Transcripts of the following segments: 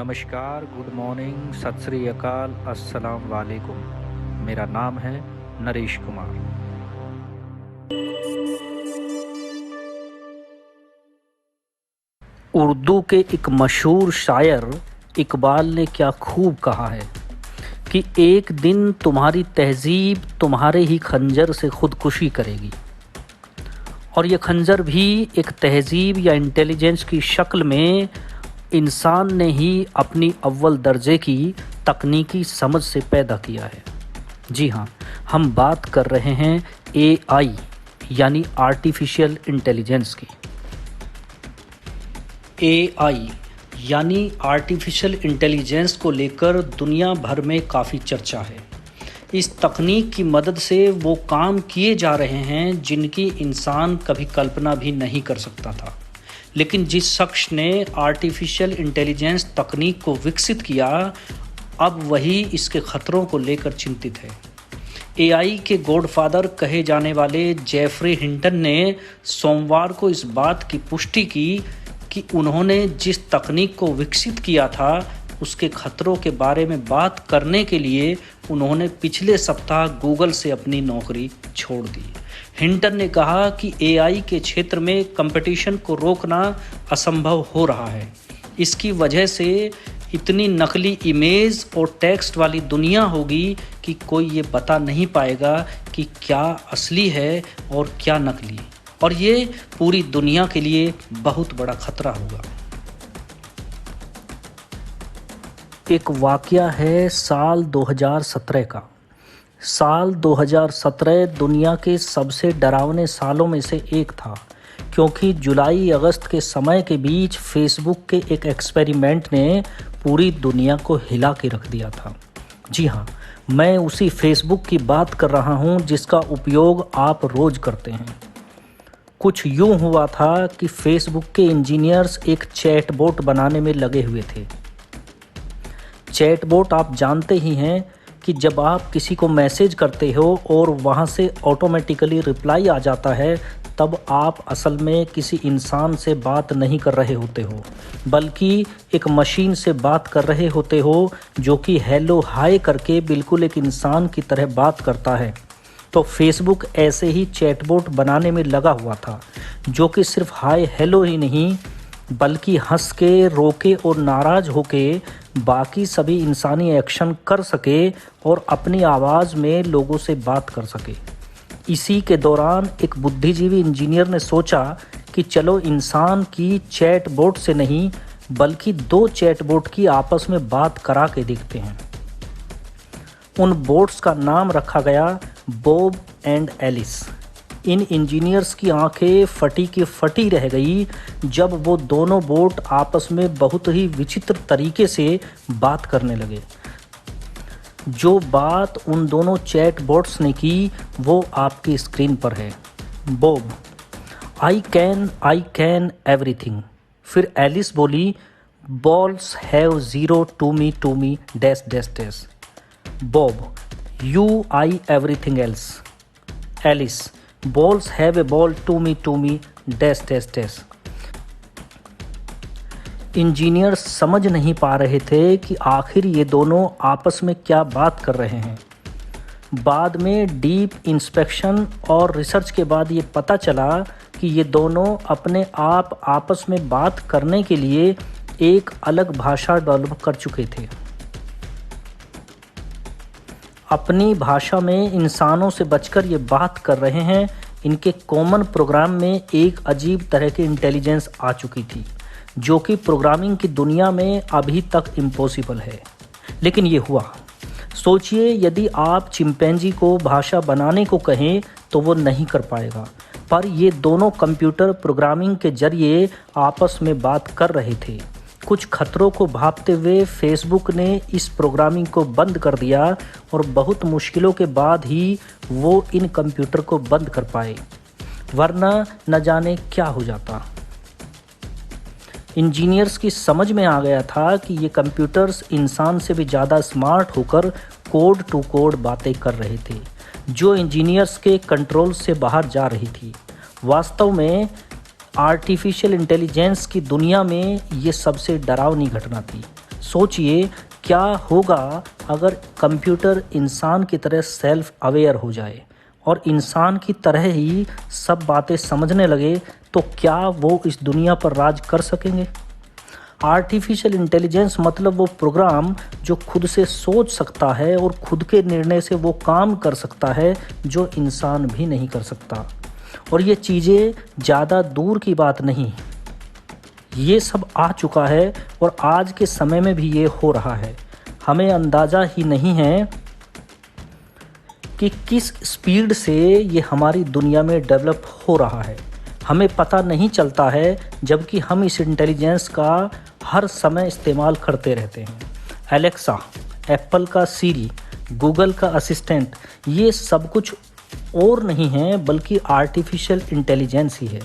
नमस्कार, good morning, सत श्री अकाल, अस्सलाम वालेकुम। मेरा नाम है नरेश कुमार। उर्दू के एक मशहूर शायर इकबाल ने क्या खूब कहा है कि एक दिन तुम्हारी तहज़ीब तुम्हारे ही खंजर से खुदकुशी करेगी। और ये खंजर भी एक तहज़ीब या इंटेलिजेंस की शक्ल में इंसान ने ही अपनी अव्वल दर्जे की तकनीकी समझ से पैदा किया है। जी हाँ, हम बात कर रहे हैं एआई यानी आर्टिफिशियल इंटेलिजेंस की। एआई यानी आर्टिफिशियल इंटेलिजेंस को लेकर दुनिया भर में काफ़ी चर्चा है। इस तकनीक की मदद से वो काम किए जा रहे हैं जिनकी इंसान कभी कल्पना भी नहीं कर सकता था। लेकिन जिस शख्स ने आर्टिफिशियल इंटेलिजेंस तकनीक को विकसित किया, अब वही इसके ख़तरों को लेकर चिंतित है। एआई के गॉडफादर कहे जाने वाले जेफरी हिंटन ने सोमवार को इस बात की पुष्टि की कि उन्होंने जिस तकनीक को विकसित किया था उसके खतरों के बारे में बात करने के लिए उन्होंने पिछले सप्ताह गूगल से अपनी नौकरी छोड़ दी। हिंटन ने कहा कि एआई के क्षेत्र में कंपटीशन को रोकना असंभव हो रहा है। इसकी वजह से इतनी नकली इमेज और टेक्स्ट वाली दुनिया होगी कि कोई ये बता नहीं पाएगा कि क्या असली है और क्या नकली, और ये पूरी दुनिया के लिए बहुत बड़ा खतरा होगा। एक वाकया है साल 2017 का। साल 2017 दुनिया के सबसे डरावने सालों में से एक था, क्योंकि जुलाई अगस्त के समय के बीच फेसबुक के एक एक्सपेरिमेंट ने पूरी दुनिया को हिला के रख दिया था। जी हाँ, मैं उसी फेसबुक की बात कर रहा हूँ जिसका उपयोग आप रोज़ करते हैं। कुछ यूँ हुआ था कि फेसबुक के इंजीनियर्स एक चैटबॉट बनाने में लगे हुए थे। चैटबॉट आप जानते ही हैं कि जब आप किसी को मैसेज करते हो और वहाँ से ऑटोमेटिकली रिप्लाई आ जाता है, तब आप असल में किसी इंसान से बात नहीं कर रहे होते हो, बल्कि एक मशीन से बात कर रहे होते हो जो कि हेलो हाय करके बिल्कुल एक इंसान की तरह बात करता है। तो फेसबुक ऐसे ही चैटबॉट बनाने में लगा हुआ था, जो कि सिर्फ हाय हेलो ही नहीं बल्कि हंस के, रोके और नाराज़ होके बाकी सभी इंसानी एक्शन कर सके और अपनी आवाज़ में लोगों से बात कर सके। इसी के दौरान एक बुद्धिजीवी इंजीनियर ने सोचा कि चलो इंसान की चैटबॉट से नहीं बल्कि दो चैटबॉट की आपस में बात करा के देखते हैं। उन बोट्स का नाम रखा गया बॉब एंड एलिस। इन इंजीनियर्स की आंखें फटी की फटी रह गई जब वो दोनों बोट आपस में बहुत ही विचित्र तरीके से बात करने लगे। जो बात उन दोनों चैट बोट्स ने की वो आपकी स्क्रीन पर है। Bob, I can everything. फिर एलिस बोली, balls have zero to me dash dash dash. Bob, you I everything else. Alice, balls have a ball to me dash dash dash. Engineer समझ नहीं पा रहे थे कि आखिर ये दोनों आपस में क्या बात कर रहे हैं। बाद में डीप इंस्पेक्शन और रिसर्च के बाद ये पता चला कि ये दोनों अपने आप आपस में बात करने के लिए एक अलग भाषा डेवलप कर चुके थे। अपनी भाषा में इंसानों से बचकर ये बात कर रहे हैं। इनके कॉमन प्रोग्राम में एक अजीब तरह की इंटेलिजेंस आ चुकी थी, जो कि प्रोग्रामिंग की दुनिया में अभी तक इम्पॉसिबल है, लेकिन ये हुआ। सोचिए, यदि आप चिंपैंजी को भाषा बनाने को कहें तो वो नहीं कर पाएगा, पर ये दोनों कंप्यूटर प्रोग्रामिंग के जरिए आपस में बात कर रहे थे। कुछ खतरों को भांपते हुए फेसबुक ने इस प्रोग्रामिंग को बंद कर दिया और बहुत मुश्किलों के बाद ही वो इन कंप्यूटर को बंद कर पाए, वरना न जाने क्या हो जाता। इंजीनियर्स की समझ में आ गया था कि ये कंप्यूटर्स इंसान से भी ज़्यादा स्मार्ट होकर कोड टू कोड बातें कर रहे थे, जो इंजीनियर्स के कंट्रोल से बाहर जा रही थी। वास्तव में आर्टिफिशियल इंटेलिजेंस की दुनिया में ये सबसे डरावनी घटना थी। सोचिए क्या होगा अगर कंप्यूटर इंसान की तरह सेल्फ अवेयर हो जाए और इंसान की तरह ही सब बातें समझने लगे, तो क्या वो इस दुनिया पर राज कर सकेंगे? आर्टिफिशियल इंटेलिजेंस मतलब वो प्रोग्राम जो खुद से सोच सकता है और खुद के निर्णय से वो काम कर सकता है जो इंसान भी नहीं कर सकता। और ये चीज़ें ज़्यादा दूर की बात नहीं, ये सब आ चुका है और आज के समय में भी ये हो रहा है। हमें अंदाज़ा ही नहीं है कि किस स्पीड से ये हमारी दुनिया में डेवलप हो रहा है। हमें पता नहीं चलता है, जबकि हम इस इंटेलिजेंस का हर समय इस्तेमाल करते रहते हैं। एलेक्सा, एप्पल का सीरी, गूगल का असिस्टेंट, ये सब कुछ और नहीं है बल्कि आर्टिफिशियल इंटेलिजेंस ही है।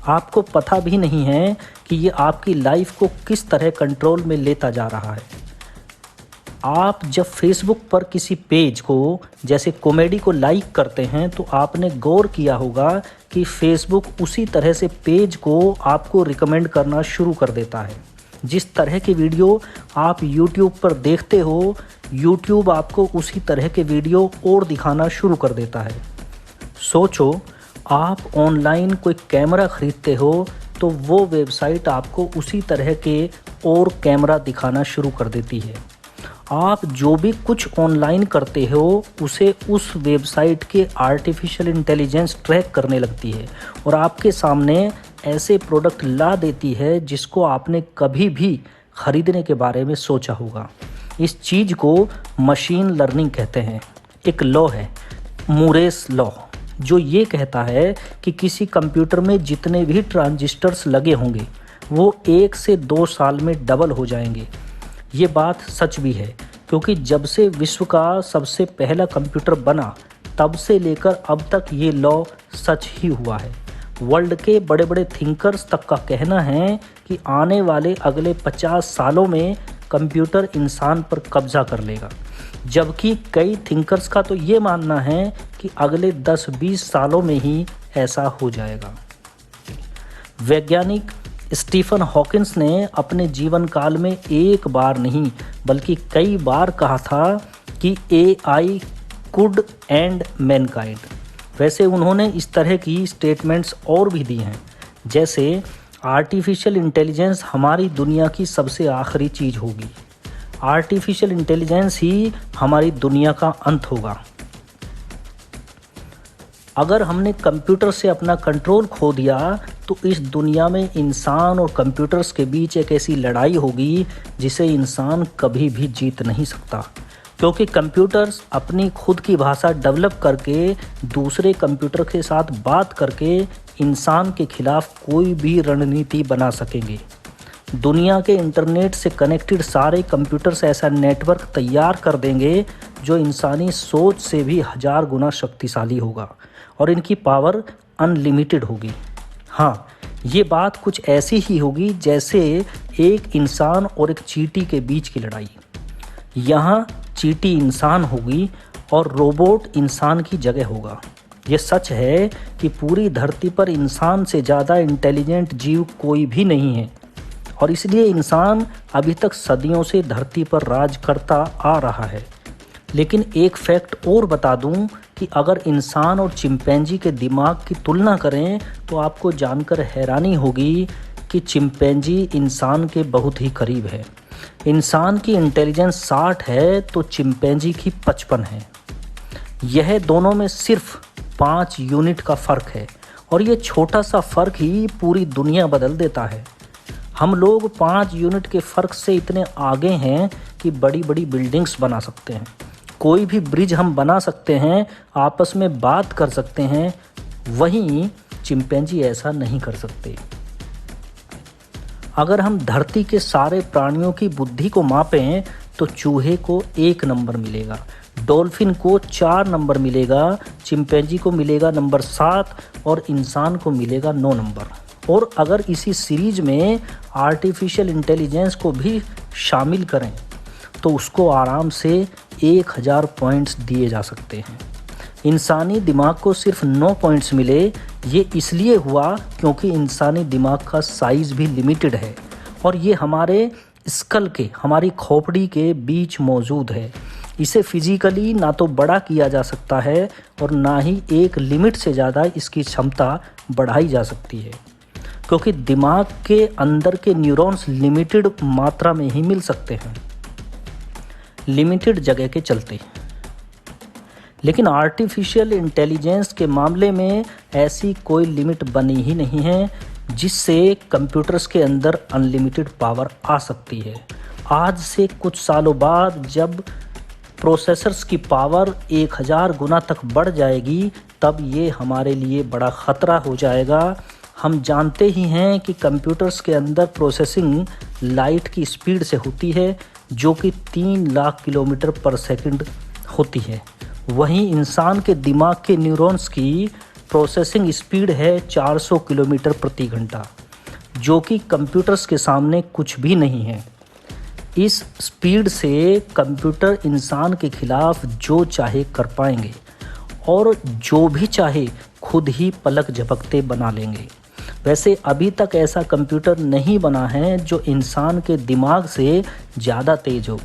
आपको पता भी नहीं है कि ये आपकी लाइफ को किस तरह कंट्रोल में लेता जा रहा है। आप जब फेसबुक पर किसी पेज को जैसे कॉमेडी को लाइक करते हैं तो आपने गौर किया होगा कि फेसबुक उसी तरह से पेज को आपको रिकमेंड करना शुरू कर देता है। जिस तरह की वीडियो आप यूट्यूब पर देखते हो, यूट्यूब आपको उसी तरह के वीडियो और दिखाना शुरू कर देता है। सोचो, आप ऑनलाइन कोई कैमरा ख़रीदते हो तो वो वेबसाइट आपको उसी तरह के और कैमरा दिखाना शुरू कर देती है। आप जो भी कुछ ऑनलाइन करते हो उसे उस वेबसाइट के आर्टिफिशियल इंटेलिजेंस ट्रैक करने लगती है और आपके सामने ऐसे प्रोडक्ट ला देती है जिसको आपने कभी भी ख़रीदने के बारे में सोचा होगा। इस चीज़ को मशीन लर्निंग कहते हैं। एक लॉ है, मूरेस लॉ, जो ये कहता है कि किसी कंप्यूटर में जितने भी ट्रांजिस्टर्स लगे होंगे वो 1 से 2 साल में डबल हो जाएंगे। ये बात सच भी है, क्योंकि जब से विश्व का सबसे पहला कंप्यूटर बना तब से लेकर अब तक ये लॉ सच ही हुआ है। वर्ल्ड के बड़े बड़े थिंकर्स तक का कहना है कि आने वाले अगले 50 सालों में कंप्यूटर इंसान पर कब्जा कर लेगा, जबकि कई थिंकर्स का तो ये मानना है कि अगले 10-20 सालों में ही ऐसा हो जाएगा। वैज्ञानिक स्टीफन हॉकिंस ने अपने जीवन काल में एक बार नहीं बल्कि कई बार कहा था कि AI कुड एंड मैनकाइंड। वैसे उन्होंने इस तरह की स्टेटमेंट्स और भी दी हैं, जैसे आर्टिफिशियल इंटेलिजेंस हमारी दुनिया की सबसे आखिरी चीज़ होगी, आर्टिफिशियल इंटेलिजेंस ही हमारी दुनिया का अंत होगा। अगर हमने कंप्यूटर से अपना कंट्रोल खो दिया तो इस दुनिया में इंसान और कंप्यूटर्स के बीच एक ऐसी लड़ाई होगी जिसे इंसान कभी भी जीत नहीं सकता, क्योंकि कंप्यूटर्स अपनी खुद की भाषा डेवलप करके दूसरे कंप्यूटर के साथ बात करके इंसान के खिलाफ कोई भी रणनीति बना सकेंगे। दुनिया के इंटरनेट से कनेक्टेड सारे कंप्यूटर्स ऐसा नेटवर्क तैयार कर देंगे जो इंसानी सोच से भी 1000 गुना शक्तिशाली होगा और इनकी पावर अनलिमिटेड होगी। हाँ, ये बात कुछ ऐसी ही होगी जैसे एक इंसान और एक चींटी के बीच की लड़ाई। यहाँ चींटी इंसान होगी और रोबोट इंसान की जगह होगा। ये सच है कि पूरी धरती पर इंसान से ज़्यादा इंटेलिजेंट जीव कोई भी नहीं है और इसलिए इंसान अभी तक सदियों से धरती पर राज करता आ रहा है। लेकिन एक फैक्ट और बता दूं कि अगर इंसान और चिंपैंजी के दिमाग की तुलना करें तो आपको जानकर हैरानी होगी कि चिंपैंजी इंसान के बहुत ही करीब है। इंसान की इंटेलिजेंस 60 है तो चिंपैंजी की 55 है। यह दोनों में सिर्फ 5 यूनिट का फ़र्क है और ये छोटा सा फ़र्क ही पूरी दुनिया बदल देता है। हम लोग 5 यूनिट के फ़र्क से इतने आगे हैं कि बड़ी बड़ी बिल्डिंग्स बना सकते हैं, कोई भी ब्रिज हम बना सकते हैं, आपस में बात कर सकते हैं। वहीं चिंपैंजी ऐसा नहीं कर सकते। अगर हम धरती के सारे प्राणियों की बुद्धि को मापें तो चूहे को 1 नंबर मिलेगा, डॉल्फिन को 4 नंबर मिलेगा, चिंपैंजी को मिलेगा नंबर 7 और इंसान को मिलेगा 9 नंबर। और अगर इसी सीरीज में आर्टिफिशियल इंटेलिजेंस को भी शामिल करें तो उसको आराम से 1000 पॉइंट्स दिए जा सकते हैं। इंसानी दिमाग को सिर्फ 9 पॉइंट्स मिले, ये इसलिए हुआ क्योंकि इंसानी दिमाग का साइज़ भी लिमिटेड है और ये हमारे स्कल के, हमारी खोपड़ी के बीच मौजूद है। इसे फिजिकली ना तो बड़ा किया जा सकता है और ना ही एक लिमिट से ज़्यादा इसकी क्षमता बढ़ाई जा सकती है, क्योंकि दिमाग के अंदर के न्यूरॉन्स लिमिटेड मात्रा में ही मिल सकते हैं, लिमिटेड जगह के चलते। लेकिन आर्टिफिशियल इंटेलिजेंस के मामले में ऐसी कोई लिमिट बनी ही नहीं है जिससे कंप्यूटर्स के अंदर अनलिमिटेड पावर आ सकती है। आज से कुछ सालों बाद जब प्रोसेसर्स की पावर 1000 गुना तक बढ़ जाएगी, तब ये हमारे लिए बड़ा ख़तरा हो जाएगा। हम जानते ही हैं कि कंप्यूटर्स के अंदर प्रोसेसिंग लाइट की स्पीड से होती है, जो कि 3 लाख किलोमीटर पर सेकंड होती है। वहीं इंसान के दिमाग के न्यूरॉन्स की प्रोसेसिंग स्पीड है 400 किलोमीटर प्रति घंटा, जो कि कंप्यूटर्स के सामने कुछ भी नहीं है। इस स्पीड से कंप्यूटर इंसान के खिलाफ जो चाहे कर पाएंगे और जो भी चाहे खुद ही पलक झपकते बना लेंगे। वैसे अभी तक ऐसा कंप्यूटर नहीं बना है जो इंसान के दिमाग से ज़्यादा तेज हो,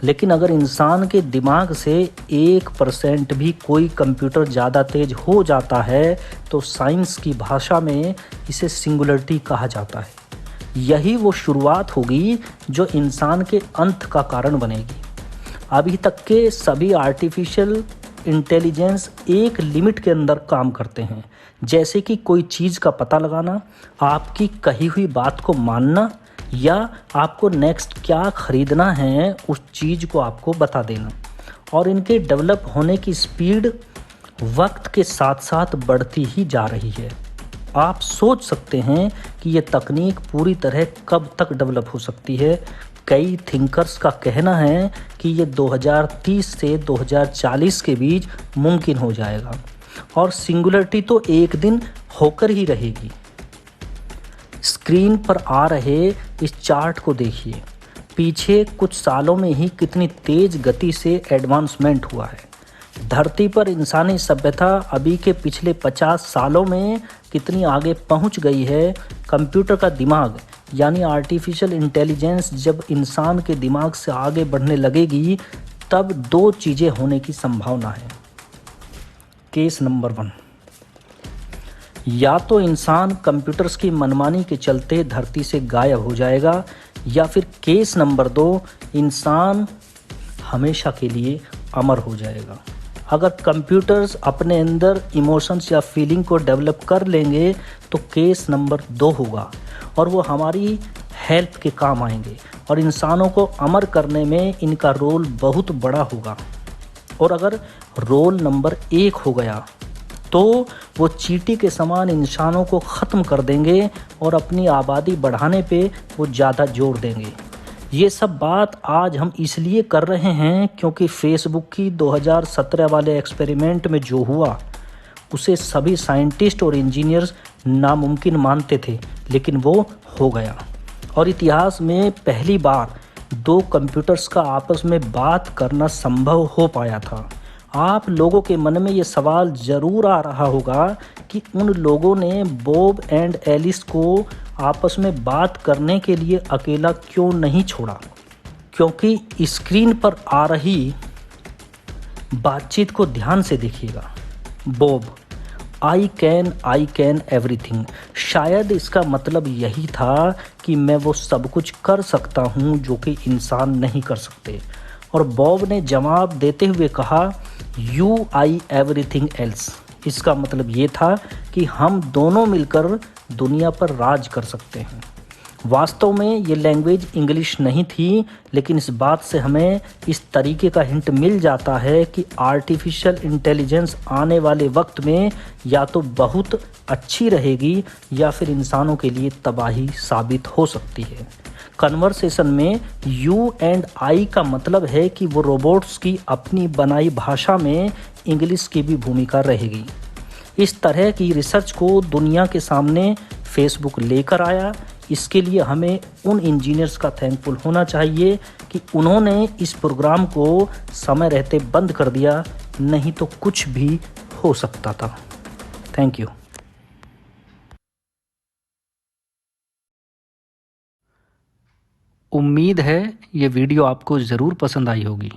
लेकिन अगर इंसान के दिमाग से 1% भी कोई कंप्यूटर ज़्यादा तेज हो जाता है तो साइंस की भाषा में इसे सिंगुलरिटी कहा जाता है। यही वो शुरुआत होगी जो इंसान के अंत का कारण बनेगी। अभी तक के सभी आर्टिफिशियल इंटेलिजेंस एक लिमिट के अंदर काम करते हैं, जैसे कि कोई चीज़ का पता लगाना, आपकी कही हुई बात को मानना, या आपको नेक्स्ट क्या ख़रीदना है उस चीज़ को आपको बता देना। और इनके डेवलप होने की स्पीड वक्त के साथ साथ बढ़ती ही जा रही है। आप सोच सकते हैं कि ये तकनीक पूरी तरह कब तक डेवलप हो सकती है। कई थिंकर्स का कहना है कि ये 2030 से 2040 के बीच मुमकिन हो जाएगा और सिंगुलरिटी तो एक दिन होकर ही रहेगी। स्क्रीन पर आ रहे इस चार्ट को देखिए, पीछे कुछ सालों में ही कितनी तेज़ गति से एडवांसमेंट हुआ है। धरती पर इंसानी सभ्यता अभी के पिछले 50 सालों में कितनी आगे पहुंच गई है। कंप्यूटर का दिमाग यानी आर्टिफिशियल इंटेलिजेंस जब इंसान के दिमाग से आगे बढ़ने लगेगी, तब 2 चीज़ें होने की संभावना है। केस नंबर 1, या तो इंसान कंप्यूटर्स की मनमानी के चलते धरती से गायब हो जाएगा, या फिर केस नंबर 2, इंसान हमेशा के लिए अमर हो जाएगा। अगर कंप्यूटर्स अपने अंदर इमोशंस या फीलिंग को डेवलप कर लेंगे तो केस नंबर 2 होगा और वो हमारी हेल्प के काम आएंगे और इंसानों को अमर करने में इनका रोल बहुत बड़ा होगा। और अगर रोल नंबर 1 हो गया तो वो चींटी के समान इंसानों को ख़त्म कर देंगे और अपनी आबादी बढ़ाने पे वो ज़्यादा जोर देंगे। ये सब बात आज हम इसलिए कर रहे हैं क्योंकि फेसबुक की 2017 वाले एक्सपेरिमेंट में जो हुआ उसे सभी साइंटिस्ट और इंजीनियर्स नामुमकिन मानते थे, लेकिन वो हो गया। और इतिहास में पहली बार 2 कंप्यूटर्स का आपस में बात करना संभव हो पाया था। आप लोगों के मन में ये सवाल ज़रूर आ रहा होगा कि उन लोगों ने बॉब एंड एलिस को आपस में बात करने के लिए अकेला क्यों नहीं छोड़ा, क्योंकि स्क्रीन पर आ रही बातचीत को ध्यान से देखिएगा। बॉब, आई कैन एवरीथिंग, शायद इसका मतलब यही था कि मैं वो सब कुछ कर सकता हूँ जो कि इंसान नहीं कर सकते। और बॉब ने जवाब देते हुए कहा, यू आई एवरीथिंग एल्स। इसका मतलब ये था कि हम दोनों मिलकर दुनिया पर राज कर सकते हैं। वास्तव में ये लैंग्वेज इंग्लिश नहीं थी, लेकिन इस बात से हमें इस तरीके का हिंट मिल जाता है कि आर्टिफिशियल इंटेलिजेंस आने वाले वक्त में या तो बहुत अच्छी रहेगी या फिर इंसानों के लिए तबाही साबित हो सकती है। कन्वर्सेशन में यू एंड आई का मतलब है कि वो रोबोट्स की अपनी बनाई भाषा में इंग्लिश की भी भूमिका रहेगी। इस तरह की रिसर्च को दुनिया के सामने फेसबुक लेकर आया। इसके लिए हमें उन इंजीनियर्स का थैंकफुल होना चाहिए कि उन्होंने इस प्रोग्राम को समय रहते बंद कर दिया, नहीं तो कुछ भी हो सकता था। Thank you. उम्मीद है ये वीडियो आपको ज़रूर पसंद आई होगी।